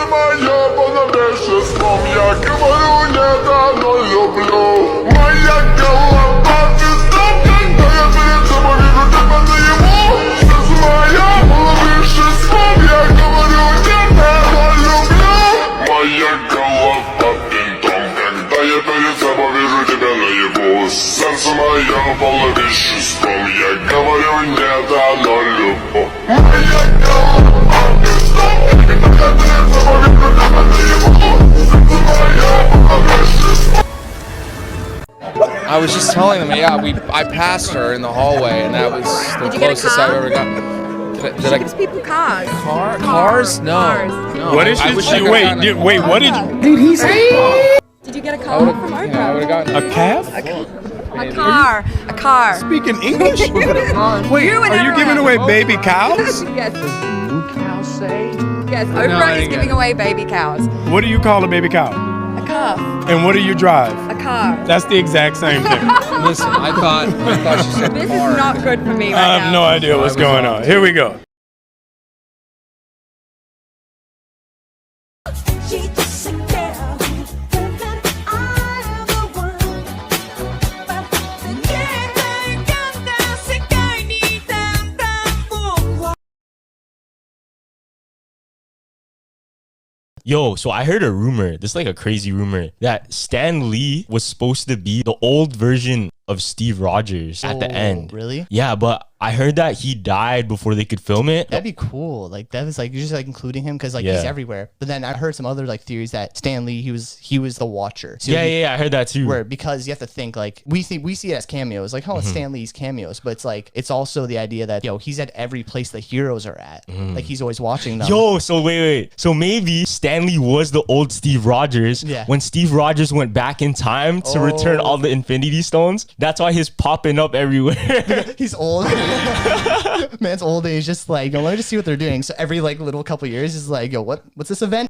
моя полновесеством, я говорю не да, но люблю. Моя голова пиздом, когда я перед собой вижу тебя наяву. Сердце моя полновесеством, я говорю не да, но люблю. Моя голова пинтом, когда я перед собой вижу тебя наяву. Сердце мое полновесеством, я говорю не да, но люблю. Моя голова пинтом, когда я перед собой вижу тебя наяву. Сердце мое полновесеством. I was just telling them, yeah, I passed her in the hallway, and that was the closest I've ever got. Did I Gives people cars. Cars? No. Cars. No. What is I she? wish I could've gotten Wait, what did he say? Did you get a car from Oprah? I would have gotten A calf? A car. Speaking English? Wait, You would are you never giving have. away baby cows? Yes. New cow say? Yes, No, I Oprah is didn't giving get it. away baby cows. What do you call a baby cow? A car. And what do you drive? A car. That's the exact same thing. Listen, I thought she said This car. is not good for me right I now. have no idea what's going on. Here we go. Yo, so I heard a rumor, this is like a crazy rumor, that Stan Lee was supposed to be the old version of Steve Rogers at the end. Really? Yeah, but I heard that he died before they could film it. That'd be cool. Like that was like you're just like including him because like Yeah. he's everywhere. But then I heard some other like theories that Stan Lee he was the Watcher. So Yeah, I heard that too. Where because you have to think like we see it as cameos, like it's Stan Lee's cameos, but it's like it's also the idea that he's at every place the heroes are at. Like he's always watching them. Yo, so wait. So maybe Stan Lee was the old Steve Rogers when Steve Rogers went back in time to return all the Infinity Stones. That's why he's popping up everywhere. He's old. Man's old and he's just like, let me just see what they're doing. So every like little couple years is like, what's this event?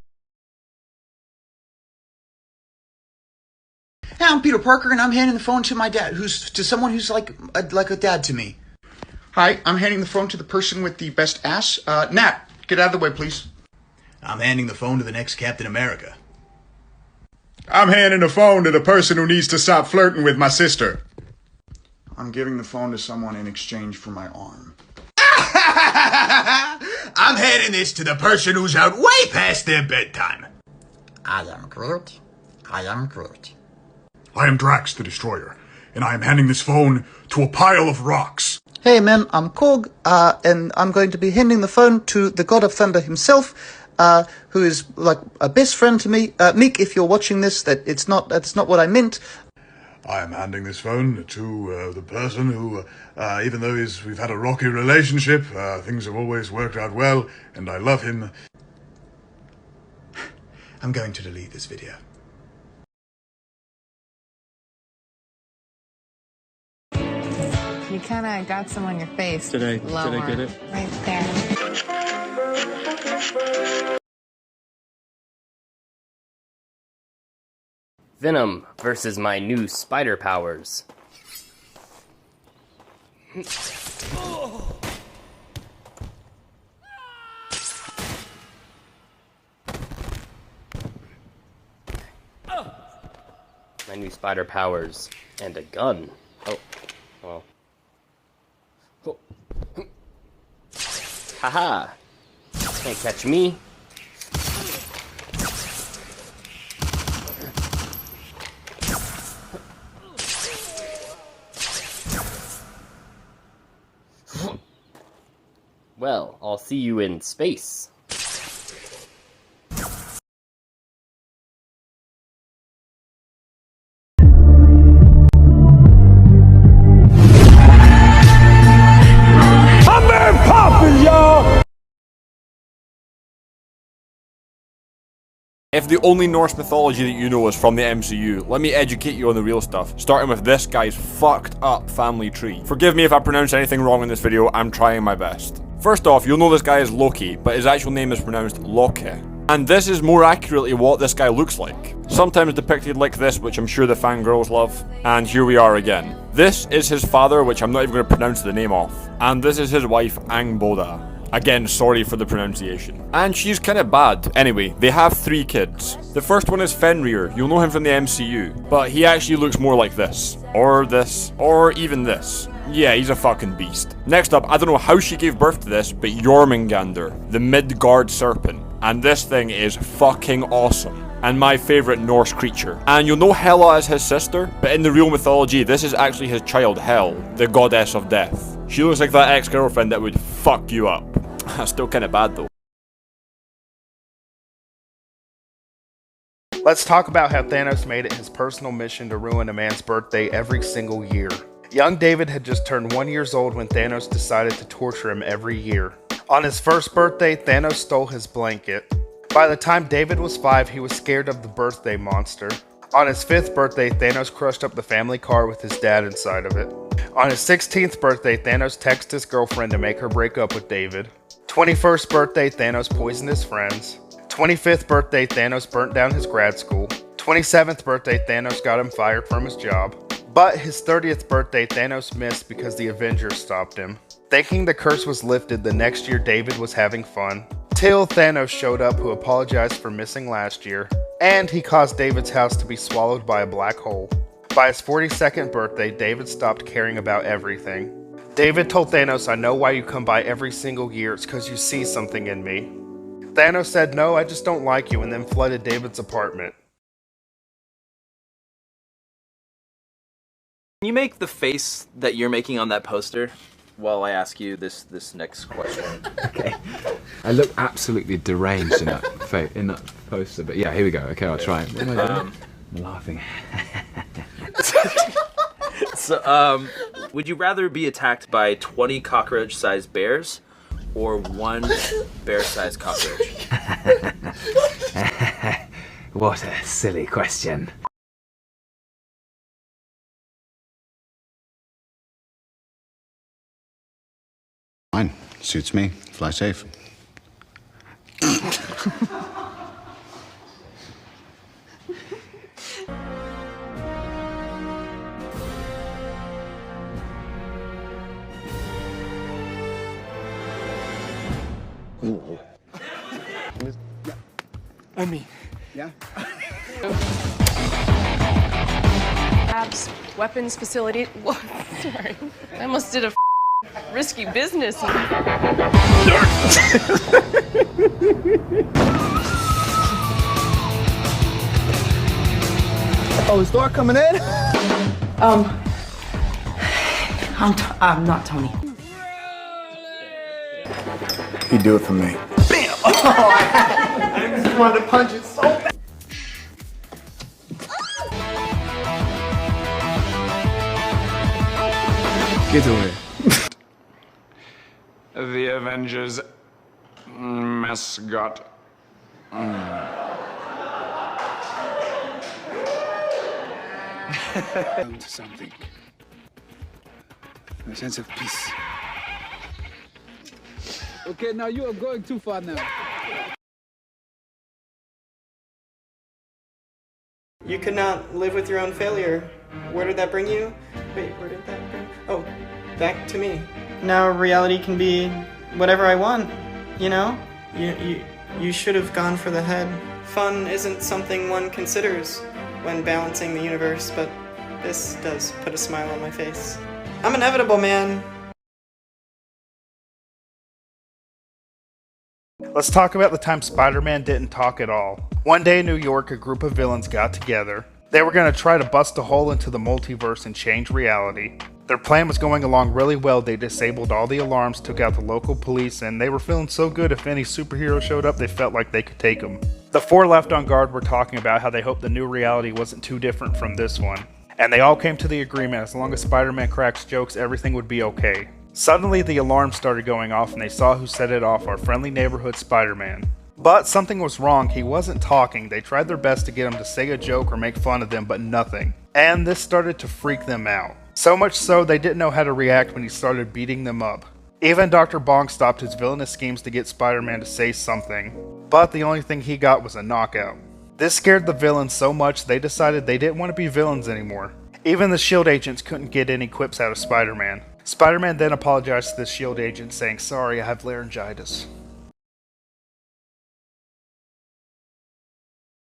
Hey, I'm Peter Parker, and I'm handing the phone to my dad, to someone who's like a dad to me. Hi, I'm handing the phone to the person with the best ass. Nat, get out of the way, please. I'm handing the phone to the next Captain America. I'm handing the phone to the person who needs to stop flirting with my sister. I'm giving the phone to someone in exchange for my arm. I'm handing this to the person who's out way past their bedtime. I am Groot. I am Groot. I am Drax the Destroyer, and I am handing this phone to a pile of rocks. Hey man, I'm Korg, and I'm going to be handing the phone to the God of Thunder himself, who is like a best friend to me. Meek, if you're watching this, that's not what I meant. I am handing this phone to the person who, even though we've had a rocky relationship, things have always worked out well, and I love him. I'm going to delete this video. You kind of got some on your face. Did I Lower. get it? Right there. Venom versus my new spider powers. My new spider powers and a gun. Oh, well. Oh. Haha! Can't catch me. Well, I'll see you in space. I'm very poppin', y'all! If the only Norse mythology that you know is from the MCU, let me educate you on the real stuff, starting with this guy's fucked up family tree. Forgive me if I pronounce anything wrong in this video, I'm trying my best. First off, you'll know this guy is Loki, but his actual name is pronounced Loki. And this is more accurately what this guy looks like. Sometimes depicted like this, which I'm sure the fangirls love. And here we are again. This is his father, which I'm not even going to pronounce the name of. And this is his wife, Angboda. Again, sorry for the pronunciation. And she's kinda bad. Anyway, they have 3 kids. The first one is Fenrir. You'll know him from the MCU. But he actually looks more like this. Or this. Or even this. Yeah, he's a fucking beast. Next up, I don't know how she gave birth to this, but Jormungandr, the Midgard serpent. And this thing is fucking awesome. And my favourite Norse creature. And you'll know Hela as his sister, but in the real mythology, this is actually his child, Hel, the goddess of death. She looks like that ex-girlfriend that would fuck you up. That's still kinda bad though. Let's talk about how Thanos made it his personal mission to ruin a man's birthday every single year. Young David had just turned 1 year old when Thanos decided to torture him every year. On his first birthday, Thanos stole his blanket. By the time David was 5, he was scared of the birthday monster. On his 5th birthday, Thanos crushed up the family car with his dad inside of it. On his 16th birthday, Thanos texted his girlfriend to make her break up with David. 21st birthday, Thanos poisoned his friends. 25th birthday, Thanos burnt down his grad school. 27th birthday, Thanos got him fired from his job. But his 30th birthday, Thanos missed because the Avengers stopped him. Thinking the curse was lifted, the next year David was having fun. Till Thanos showed up, who apologized for missing last year. And he caused David's house to be swallowed by a black hole. By his 42nd birthday, David stopped caring about everything. David told Thanos, "I know why you come by every single year, it's because you see something in me." Thanos said, "No, I just don't like you," and then flooded David's apartment. Can you make the face that you're making on that poster while I ask you this next question? Okay. I look absolutely deranged in that poster, but yeah, here we go. Okay, I'll try it. What am I doing? I'm laughing. So, would you rather be attacked by 20 cockroach-sized bears or 1 bear-sized cockroach? What a silly question. Fine. Suits me. Fly safe. I mean, yeah. Labs, weapons facility. Whoa, sorry. I almost did a risky business. Oh, is Thor coming in? I'm not Tony. He'd do it for me. Bam! Oh, I just wanted to punch it so bad. Get away. The Avengers mascot. To something. A sense of peace. Okay, now you are going too far now. You could not live with your own failure. Where did that bring you? Wait, where did that bring? Oh, back to me. Now reality can be whatever I want, you know? You should have gone for the head. Fun isn't something one considers when balancing the universe, but this does put a smile on my face. I'm inevitable, man. Let's talk about the time Spider-Man didn't talk at all. One day in New York, a group of villains got together. They were going to try to bust a hole into the multiverse and change reality. Their plan was going along really well. They disabled all the alarms, took out the local police, and they were feeling so good if any superhero showed up, they felt like they could take them. The 4 left on guard were talking about how they hoped the new reality wasn't too different from this one. And they all came to the agreement as long as Spider-Man cracks jokes, everything would be okay. Suddenly, the alarm started going off and they saw who set it off, our friendly neighborhood Spider-Man. But something was wrong, he wasn't talking. They tried their best to get him to say a joke or make fun of them, but nothing. And this started to freak them out. So much so, they didn't know how to react when he started beating them up. Even Dr. Bong stopped his villainous schemes to get Spider-Man to say something. But the only thing he got was a knockout. This scared the villains so much they decided they didn't want to be villains anymore. Even the S.H.I.E.L.D. agents couldn't get any quips out of Spider-Man. Spider-Man then apologized to the S.H.I.E.L.D. agent, saying, "Sorry, I have laryngitis."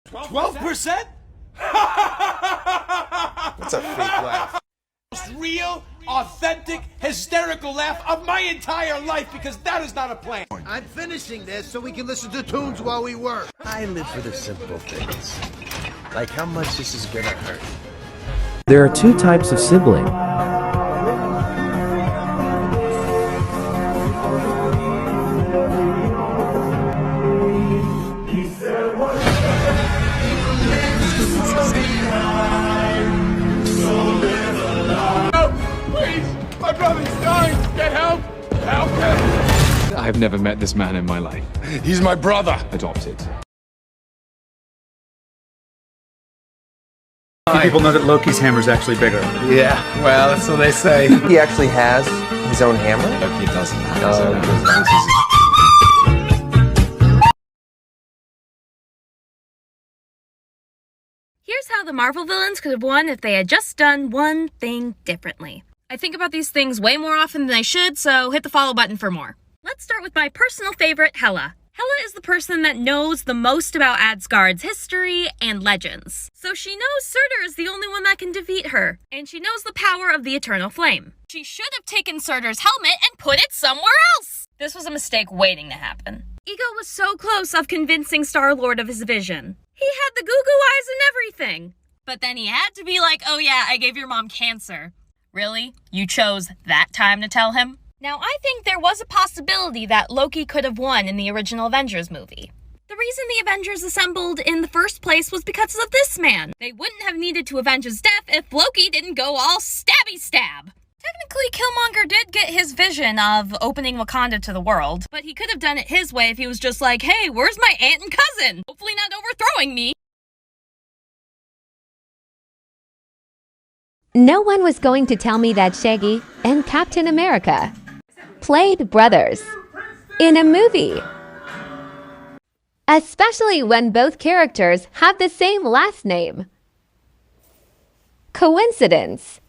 12%? That's a fake laugh. Most real, authentic, hysterical laugh of my entire life, because that is not a plan. I'm finishing this so we can listen to tunes while we work. I live for the simple things. Like how much this is gonna hurt. There are two types of sibling. Please, my brother's dying. Get help. Help him. I've never met this man in my life. He's my brother. Adopted. People know that Loki's hammer is actually bigger. Yeah, well, that's what they say. He actually has his own hammer? Loki doesn't have his own hammer. Here's how the Marvel villains could have won if they had just done one thing differently. I think about these things way more often than I should, so hit the follow button for more. Let's start with my personal favorite, Hela. Hela is the person that knows the most about Asgard's history and legends. So she knows Surtur is the only one that can defeat her, and she knows the power of the Eternal Flame. She should have taken Surtur's helmet and put it somewhere else! This was a mistake waiting to happen. Ego was so close of convincing Star-Lord of his vision. He had the goo-goo eyes and everything. But then he had to be like, oh yeah, I gave your mom cancer. Really? You chose that time to tell him? Now, I think there was a possibility that Loki could have won in the original Avengers movie. The reason the Avengers assembled in the first place was because of this man. They wouldn't have needed to avenge his death if Loki didn't go all stabby-stab. Technically, Killmonger did get his vision of opening Wakanda to the world, but he could have done it his way if he was just like, hey, where's my aunt and cousin? Hopefully not overthrowing me. No one was going to tell me that Shaggy and Captain America played brothers in a movie. Especially when both characters have the same last name. Coincidence?